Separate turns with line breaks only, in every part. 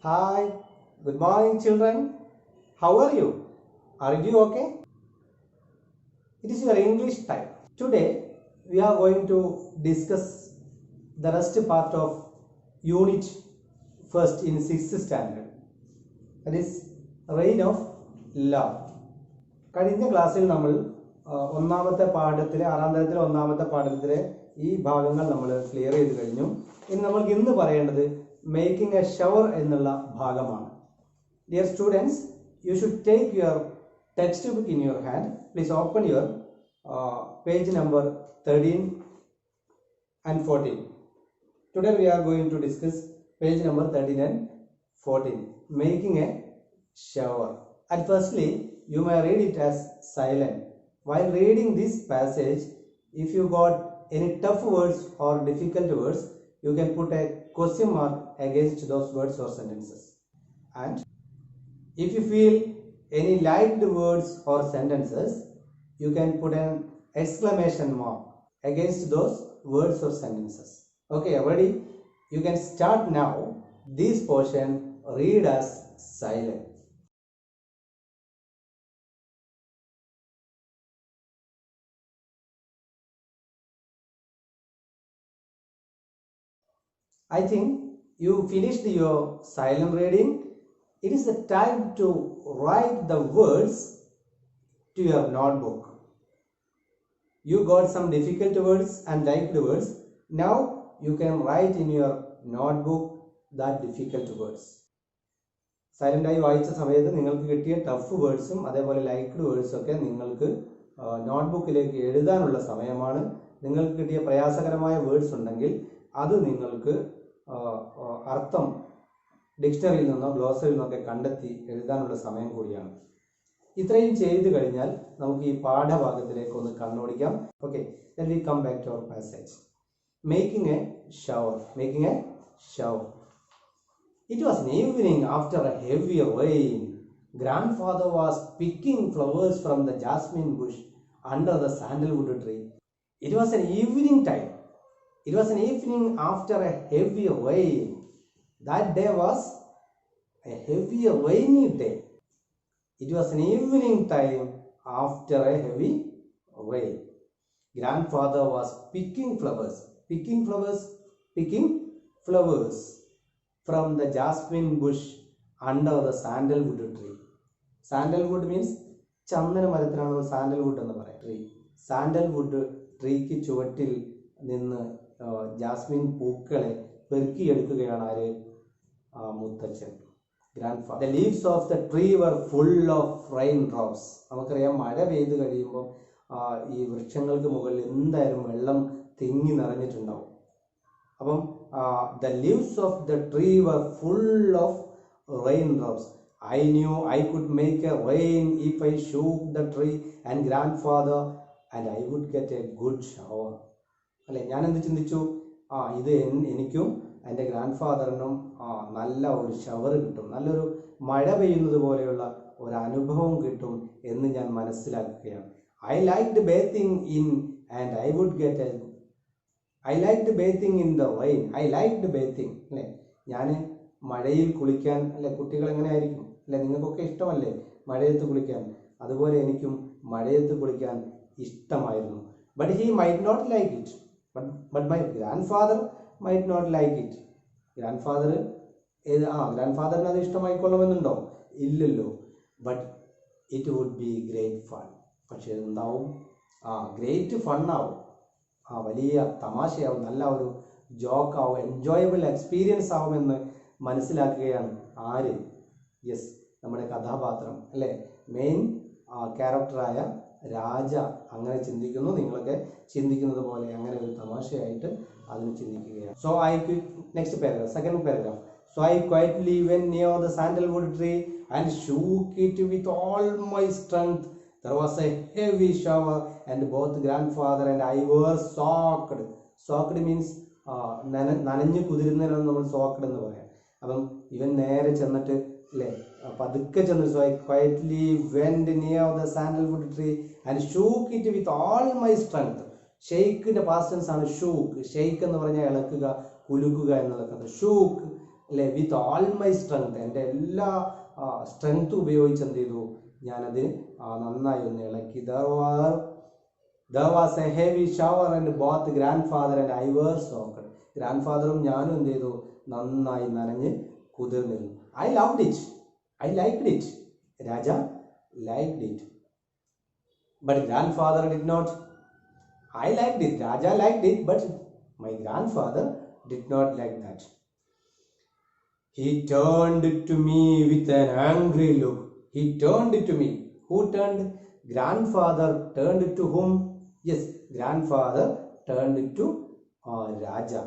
Hi, good morning, children. How are you? Are you okay? It is your English time. Today, we are going to discuss the rest part of Unit First in 6th standard. That is Reign of Love. കഴിഞ്ഞ ക്ലാസ്സിൽ നമ്മൾ ഒന്നാമത്തെ പാഠത്തിലെ ആറാം തരത്തിലെ ഒന്നാമത്തെ പാഠത്തിലെ ഈ ഭാഗങ്ങൾ നമ്മൾ clear ചെയ്ത് കഴിഞ്ഞു. ഇനി നമ്മൾക്ക് ഇന്ന് പറയേണ്ടത് മേക്കിംഗ് എ ഷവർ എന്നുള്ള ഭാഗമാണ്. Dear students, you should take your textbook in your hand. Please open your page number 13 and 14. Today we are going to discuss page number 13 and 14. Making a shower. And firstly, you may read it as silent. While reading this passage, if you got any tough words or difficult words, you can put a question mark against those words or sentences. And if you feel any liked words or sentences, you can put an exclamation mark against those words or sentences. Okay, ready? You can start now. This portion read as silent. I think you finished your silent reading. It is the time to write the words to your notebook. You got some difficult words and liked words. Now you can write in your notebook that difficult words. സൈലൻ്റായി വായിച്ച സമയത്ത് നിങ്ങൾക്ക് കിട്ടിയ tough വേർഡ്സും അതേപോലെ liked വേർഡ്സും ഒക്കെ നിങ്ങൾക്ക് നോട്ട്ബുക്കിലേക്ക് എഴുതാനുള്ള സമയമാണ്. നിങ്ങൾക്ക് കിട്ടിയ പ്രയാസകരമായ വേർഡ്സ് ഉണ്ടെങ്കിൽ അത് നിങ്ങൾക്ക് അർത്ഥം ഡിക്ഷണറിയിൽ നിന്നോ ഗ്ലോസറിയിൽ നിന്നൊക്കെ കണ്ടെത്തി എഴുതാനുള്ള സമയം കൂടിയാണ്. ഇത്രയും ചെയ്തു കഴിഞ്ഞാൽ നമുക്ക് ഈ പാഠഭാഗത്തിലേക്ക് ഒന്ന് കണ്ണോടിക്കാം. Okay, then we come back to our passage. Making a shower. Making a shower. It was an evening after a heavy rain. Grandfather was picking flowers from the jasmine bush under the sandalwood tree. It was an evening time. It was an evening after a heavy rain. That day was a heavy rainy day. It was an evening time after a heavy rain. Grandfather was picking flowers. Picking flowers. Picking flowers from the jasmine bush under the sandalwood tree. Sandalwood means Chandana മരത്തിനാണ് sandalwood എന്ന് പറയാം. Tree sandalwood ട്രീക്ക് ചുവട്ടിൽ നിന്ന് Jasmine പൂക്കളെ പെറുക്കിയെടുക്കുകയാണ് ആര്? മുത്തച്ഛൻ, grandfather. The leaves of the tree were full of raindrops. നമുക്കറിയാം, മഴ പെയ്ത് കഴിയുമ്പോൾ ഈ വൃക്ഷങ്ങൾക്ക് മുകളിൽ എന്തായാലും വെള്ളം തിങ്ങി നിറഞ്ഞിട്ടുണ്ടാവും. അപ്പം the leaves of the tree were full of raindrops. I knew I could make a rain if I shook the tree and grandfather and I would get a good shower. അല്ലെ, ഞാൻ എന്ത് ചിന്തിച്ചു? ഇത് എനിക്കും എൻ്റെ ഗ്രാൻഡ്ഫാദറിനും നല്ല ഒരു ഷവർ കിട്ടും, നല്ലൊരു മഴ പെയ്യുന്നത് പോലെയുള്ള ഒരു അനുഭവം കിട്ടും എന്ന് ഞാൻ മനസ്സിലാക്കുകയാണ്. I liked bathing in and I would get a I liked bathing in the rain. I liked bathing. അല്ലേ, ഞാൻ മഴയിൽ കുളിക്കാൻ, അല്ലെ കുട്ടികൾ എങ്ങനെ ആയിരിക്കും, അല്ലെ നിങ്ങൾക്കൊക്കെ ഇഷ്ടമല്ലേ മഴയത്ത് കുളിക്കാൻ? അതുപോലെ എനിക്കും മഴയത്ത് കുളിക്കാൻ ഇഷ്ടമായിരുന്നു. But he might not like it. But my grandfather might not like it. ഗ്രാൻഡ്ഫാദറിന് അത് ഇഷ്ടമായിക്കൊള്ളണമെന്നുണ്ടോ? ഇല്ലല്ലോ. But it would be great fun. പക്ഷെ എന്താവും? ഗ്രേറ്റ് ഫണ്ണാവും, വലിയ തമാശയാവും, നല്ല ഒരു ജോക്കാവും, എൻജോയബിൾ എക്സ്പീരിയൻസ് ആവുമെന്ന് മനസ്സിലാക്കുകയാണ് ആര്? യെസ്, നമ്മുടെ കഥാപാത്രം, അല്ലേ, മെയിൻ ക്യാരക്ടറായ രാജ അങ്ങനെ ചിന്തിക്കുന്നു. നിങ്ങളൊക്കെ ചിന്തിക്കുന്നത് പോലെ അങ്ങനെ ഒരു തമാശയായിട്ട് അതിന് ചിന്തിക്കുകയാണ്. So I next paragraph, second paragraph. So I quietly went near the sandalwood tree and shook it with all my strength. There was a heavy shower and both grandfather and I were soaked. Soaked means നനഞ്ഞു കുതിരുന്നതിനാണ് നമ്മൾ soaked എന്ന് പറയാം. അപ്പം ഇവൻ നേരെ ചെന്നിട്ട്, അല്ലേ, പതുക്കെ ചെന്ന്, so I quietly went near the sandalwood tree and shook it with all my strength. ഷെയ്ക്കിന്റെ പാസ്റ്റ് ടെൻസ് ആണ് ഷൂക്ക്. ഷെയ്ക്ക് എന്ന് പറഞ്ഞാൽ ഇളക്കുക, കുലുക്കുക എന്നുള്ളതൊക്കെ. ഷൂക്ക് അല്ലെ, വിത്ത് ഓൾ മൈ സ്ട്രെങ്ത്, എൻ്റെ എല്ലാ സ്ട്രെങ്ത് ഉപയോഗിച്ച് എന്ത് ചെയ്തു, ഞാനത് നന്നായി ഒന്ന് ഇളക്കി. There was a heavy shower and both grandfather and I were soaked. Grand ഞാനും എന്ത് ചെയ്തു, നന്നായി നനഞ്ഞ് കുതിർന്നിരുന്നു. I loved it. I liked it. Raja liked it. But grandfather did not. I liked it. Raja liked it, but my grandfather did not like that. He turned to me with an angry look. He turned to me. Who turned? Grandfather turned to whom? Yes, grandfather turned to Raja.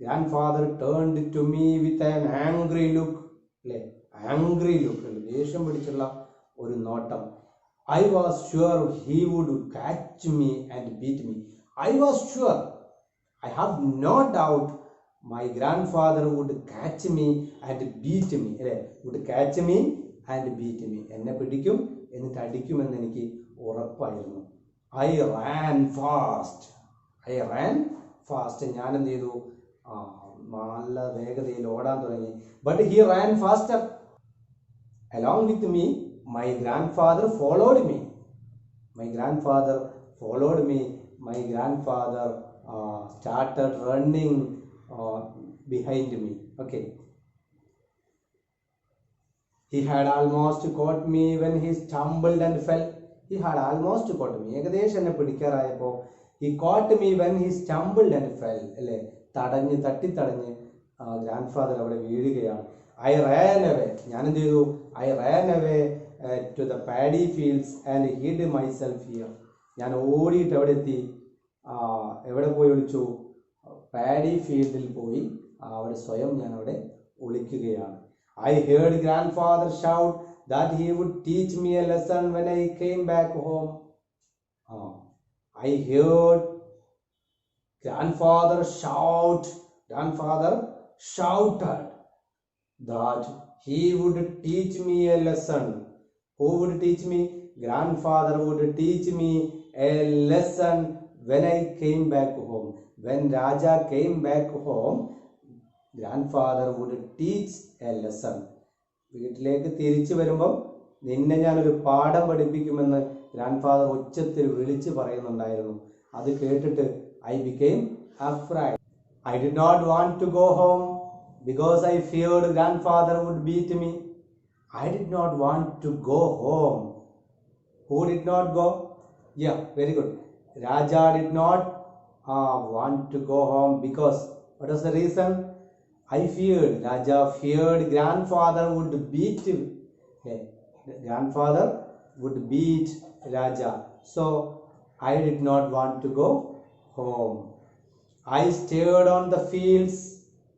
Grandfather turned to me with an angry look. Angry look. ദേഷ്യം പിടിച്ചുള്ള ഒരു നോട്ടം. I was sure he would catch me and beat me. I was sure. I have no doubt my grandfather would catch me and beat me. Would catch me and beat me. എന്നെ പിടിക്കും എന്നിട്ട് അടിക്കുമെന്ന് എനിക്ക് ഉറപ്പായിരുന്നു. I ran fast. ഞാൻ എന്ത് ചെയ്തു, നല്ല വേഗതയിൽ ഓടാൻ തുടങ്ങി. But he ran faster. Along with me, my grandfather followed me. My grandfather started running behind me. Okay. He had almost caught me when he stumbled and fell. He had almost caught me. ഏകദേശം എന്നെ പിടിക്കാറായപ്പോൾ he caught me when he stumbled and fell. അല്ലേ, തട്ടിത്തടഞ്ഞ് grand അവിടെ വീഴുകയാണ്. I ran away. ഞാൻ എന്ത് ചെയ്തു? I ran away to the paddy fields and hid myself here. ഞാൻ ഓടിയിട്ട് എവിടെ പോയി ഒളിച്ചു? പാഡി ഫീൽഡിൽ പോയി അവിടെ സ്വയം ഞാൻ അവിടെ ഒളിക്കുകയാണ്. I heard grandfather shout that he would teach me a lesson when I came back home. I heard grandfather shouted that he would teach me a lesson. Who would teach me? Grandfather would teach me a lesson when I came back home. When Raja came back home, grandfather would teach a lesson. വീട്ടിലേക്ക് തിരിച്ചു വരുമ്പം നിന്നെ ഞാനൊരു പാഠം പഠിപ്പിക്കുമെന്ന് grandfather ഉച്ചത്തിൽ വിളിച്ചു പറയുന്നുണ്ടായിരുന്നു. അത് കേട്ടിട്ട് I became afraid. I did not want to go home because I feared grandfather would beat me. I did not want to go home. Who did not go? Yeah, very good. Raja did not want to go home because, what was the reason? Raja feared grandfather would beat him. Grandfather would beat Raja. So I did not want to go home. I stayed on the fields.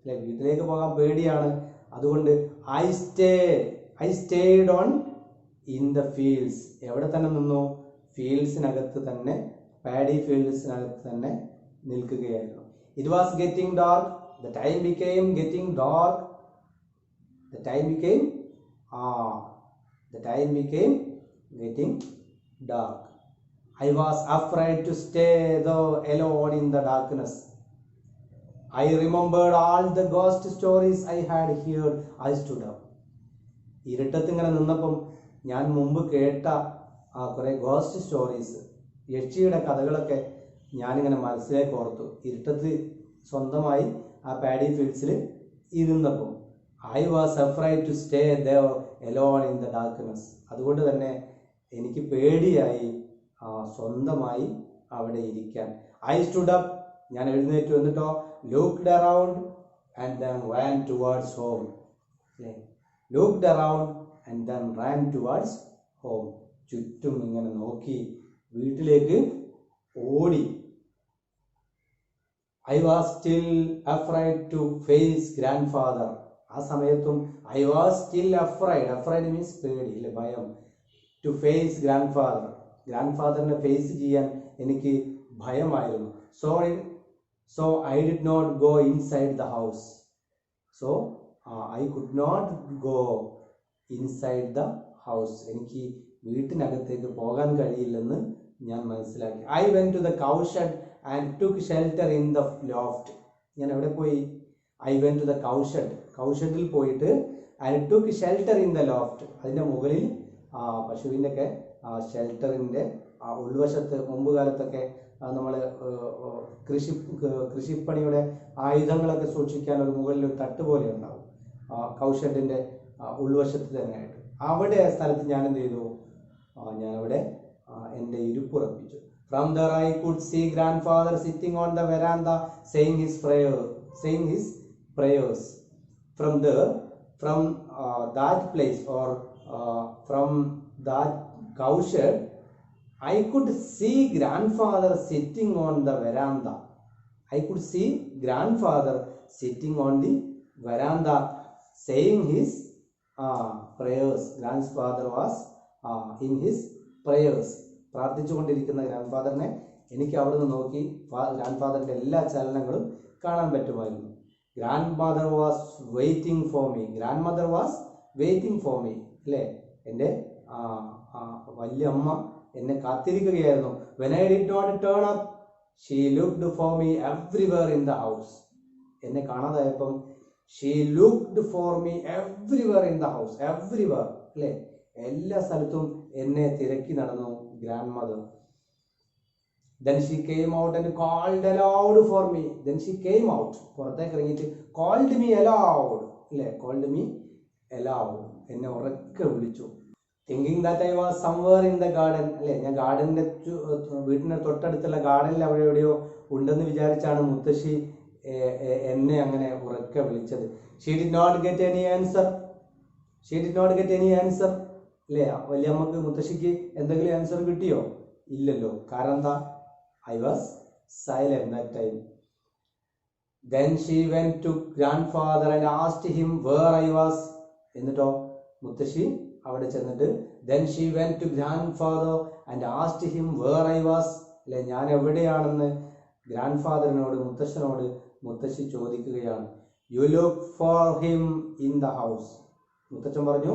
വീട്ടിലേക്ക് പോകാൻ പേടിയാണ്, അതുകൊണ്ട് I stayed on in the fields. എവിടെ തന്നെ നിന്നു? ഫീൽഡ്സിനകത്ത് തന്നെ, paddy ഫീൽഡ്സിനകത്ത് തന്നെ നിൽക്കുകയായിരുന്നു. It was getting dark. The time became getting dark. The time became getting dark. I was afraid to stay though alone in the darkness. I remembered all the ghost stories I had heard. I stood up. ഇരുട്ടത്ത് ഇങ്ങനെ നിന്നപ്പം ഞാൻ മുമ്പ് കേട്ട കുറേ ghost stories, യക്ഷിയുടെ കഥകളൊക്കെ ഞാനിങ്ങനെ മനസ്സിലേക്ക് ഓർത്തു. ഇരുട്ടത്ത് സ്വന്തമായി ആ പാഡി ഫീൽഡ്സിൽ ഇരുന്നപ്പോൾ I was afraid to stay there alone in the darkness. അതുകൊണ്ട് തന്നെ എനിക്ക് പേടിയായി സ്വന്തമായി അവിടെ ഇരിക്കാൻ. I stood up. ഞാൻ എഴുന്നേറ്റ് വന്നിട്ടോ, looked around and then ran towards home. Looked around and then ran towards home. ചുറ്റും ഇങ്ങനെ നോക്കി വീട്ടിലേക്ക് ഓടി. I was still afraid to face grandfather. ആ സമയത്തും I was still afraid. Afraid means പേടി, അല്ലെ, ഭയം. To face grandfather. ഗ്രാൻഡ്ഫാദറിനെ ഫേസ് ചെയ്യാൻ എനിക്ക് ഭയമായിരുന്നു. So I did not go inside the house. So I could not go inside the house. എനിക്ക് വീട്ടിനകത്തേക്ക് പോകാൻ കഴിയില്ലെന്ന് ഞാൻ മനസ്സിലാക്കി. I went to the cowshed and took shelter in the loft. ഞാൻ എവിടെ പോയി? ഐ വെന്റ് ടു ദ കൗഷെഡിൽ പോയിട്ട് and took shelter in the loft. അതിൻ്റെ മുകളിൽ പശുവിൻ്റെ ഒക്കെ ഷെൽട്ടറിൻ്റെ ഉൾവശത്ത് മുമ്പ് കാലത്തൊക്കെ നമ്മൾ കൃഷിപ്പണിയുടെ ആയുധങ്ങളൊക്കെ സൂക്ഷിക്കാൻ ഒരു മുകളിൽ ഒരു തട്ട് പോലെ ഉണ്ടാവും കൗഷെഡിൻ്റെ ഉൾവശത്ത് തന്നെയായിട്ട്. അവിടെ സ്ഥലത്ത് ഞാൻ എന്ത് ചെയ്തു, ഞാനവിടെ എൻ്റെ ഇരിപ്പുറപ്പിച്ചു. From there I could see grandfather sitting on the veranda saying his prayers. From that place or from that cowshed, I could see grandfather sitting on the veranda. I could see grandfather sitting on the veranda saying his prayers. Grandfather was in his prayers. പ്രാർത്ഥിച്ചുകൊണ്ടിരിക്കുന്ന ഗ്രാൻഡ്ഫാദറിനെ എനിക്ക് അവിടെ നിന്ന് നോക്കി ഗ്രാൻഡ്ഫാദറിൻ്റെ എല്ലാ ചലനങ്ങളും കാണാൻ പറ്റുമായിരുന്നു. Grand was waiting for me അല്ലേ, എൻ്റെ വല്യമ്മ എന്നെ കാത്തിരിക്കുകയായിരുന്നു. When I did not turn up, she looked for me everywhere in the house. എന്നെ കാണാതായപ്പം she looked for me everywhere in the house. Everywhere അല്ലേ, എല്ലാ സ്ഥലത്തും എന്നെ തിരക്കി നടന്നു grandmother. Then she came out and called aloud for me. Then she came out, പുറത്തേക്ക് ഇറങ്ങിയിട്ട് called me aloud അല്ലേ, called me aloud, എന്നെ ഉറക്കെ വിളിച്ചു. Thinking that I was somewhere in the garden അല്ലേ, ഞാൻ ഗാർഡനിൻ്റെ വീടിൻ്റെ തൊട്ടടുത്തുള്ള ഗാർഡനിൽ അവിടെ എവിടെയോ ഉണ്ടെന്ന് വിചാരിച്ചാണ് മുത്തശ്ശി എന്നെ അങ്ങനെ ഉറക്കെ വിളിച്ചത്. She did not get any answer അല്ലേ, വല്യമ്മക്ക് മുത്തശ്ശിക്ക് എന്തെങ്കിലും ആൻസർ കിട്ടിയോ? ഇല്ലല്ലോ. കാരണം എന്താ? I was silent that time. Then she went to grandfather and asked him where I was. എന്നിട്ടോ മുത്തശ്ശി അവിടെ ചെന്നിട്ട് then she went to grandfather and asked him where I was അല്ലെ, ഞാൻ എവിടെയാണെന്ന് ഗ്രാൻഡ്ഫാദറിനോട് മുത്തശ്ശി ചോദിക്കുകയാണ്. You look for him in the house. മുത്തച്ഛൻ പറഞ്ഞു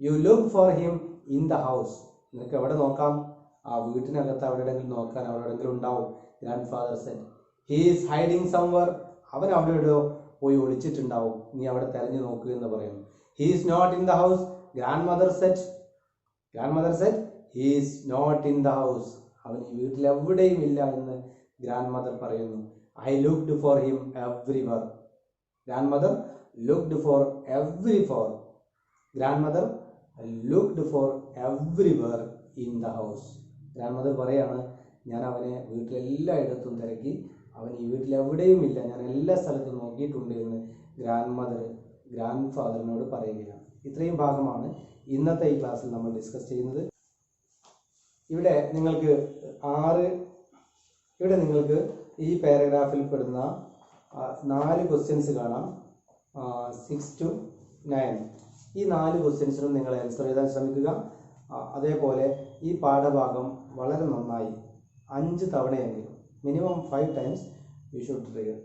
you look for him in the house. നിനക്ക് എവിടെ നോക്കാം? ആ വീട്ടിനകത്ത് എവിടെയെങ്കിലും നോക്കാൻ അവിടെ എവിടെയെങ്കിലും ഉണ്ടാവും. Grandfather said he is hiding somewhere. അവൻ അവിടെ എവിടെയോ പോയി ഒളിച്ചിട്ടുണ്ടാവും, നീ അവിടെ തെരഞ്ഞു നോക്കുക എന്ന് പറയുന്നു. He is not in the house. Grandmother said he is not in the house. അവൻ ഈ വീട്ടിൽ എവിടെയും ഇല്ല എന്ന് ഗ്രാൻഡ്മദർ പറയുന്നു. I looked for him everywhere. Grandmother looked for everywhere. Grandmother looked for everywhere in the house. ഗ്രാൻഡ്മദർ പറയാണ്, ഞാൻ അവനെ വീട്ടിലെല്ലായിടത്തും തിരക്കി, അവൻ ഈ വീട്ടിൽ എവിടെയും ഇല്ല, ഞാൻ എല്ലാ സ്ഥലത്തും നോക്കിയിട്ടുണ്ട് എന്ന് ഗ്രാൻഡ്ഫാദറിനോട് പറയുകയാണ്. ഇത്രയും ഭാഗമാണ് ഇന്നത്തെ ഈ ക്ലാസ്സിൽ നമ്മൾ ഡിസ്കസ് ചെയ്യുന്നത്. ഇവിടെ നിങ്ങൾക്ക് ഈ പാരഗ്രാഫിൽ പെടുന്ന 4 ക്വസ്റ്റ്യൻസ് കാണാം, 6 to 9. ഈ 4 ക്വസ്റ്റ്യൻസിനും നിങ്ങൾ ആൻസർ എഴുതാൻ ശ്രമിക്കുക. അതേപോലെ ഈ പാഠഭാഗം വളരെ നന്നായി 5 തവണയെങ്കിലും, minimum 5 times you should read.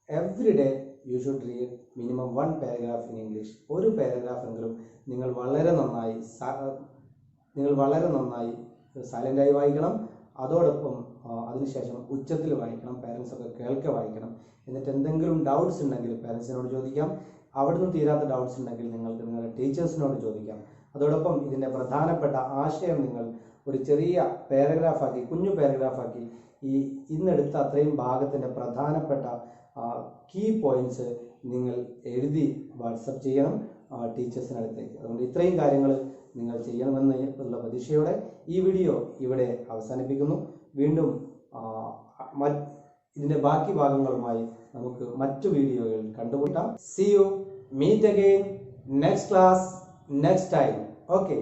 Every day you should read minimum 1 paragraph in English. ഒരു പാരഗ്രാഫ് എങ്കിലും നിങ്ങൾ വളരെ നന്നായി സൈലൻ്റായി വായിക്കണം. അതോടൊപ്പം അതിനുശേഷം ഉച്ചത്തിൽ വായിക്കണം, പാരൻസൊക്കെ കേൾക്കെ വായിക്കണം. എന്നിട്ട് എന്തെങ്കിലും ഡൗട്ട്സ് ഉണ്ടെങ്കിൽ പാരൻസിനോട് ചോദിക്കാം. അവിടുന്ന് തീരാത്ത ഡൗട്ട്സ് ഉണ്ടെങ്കിൽ നിങ്ങൾക്ക് നിങ്ങളുടെ ടീച്ചേഴ്സിനോട് ചോദിക്കാം. അതോടൊപ്പം ഇതിൻ്റെ പ്രധാനപ്പെട്ട ആശയം നിങ്ങൾ ഒരു ചെറിയ പാരഗ്രാഫാക്കി, കുഞ്ഞു പാരഗ്രാഫാക്കി ഈ ഇന്നെടുത്ത അത്രയും ഭാഗത്തിൻ്റെ പ്രധാനപ്പെട്ട കീ പോയിൻറ്റ്സ് നിങ്ങൾ എഴുതി വാട്സപ്പ് ചെയ്യണം ടീച്ചേഴ്സിനടുത്തേക്ക്. അതുകൊണ്ട് ഇത്രയും കാര്യങ്ങൾ നിങ്ങൾ ചെയ്യണമെന്ന് ഉള്ള പ്രതീക്ഷയോടെ ഈ വീഡിയോ ഇവിടെ അവസാനിപ്പിക്കുന്നു. വീണ്ടും ഇതിൻ്റെ ബാക്കി ഭാഗങ്ങളുമായി നമുക്ക് മറ്റു വീഡിയോകൾ കണ്ടുമുട്ടാം. See you, meet again, next class, next time. Okay.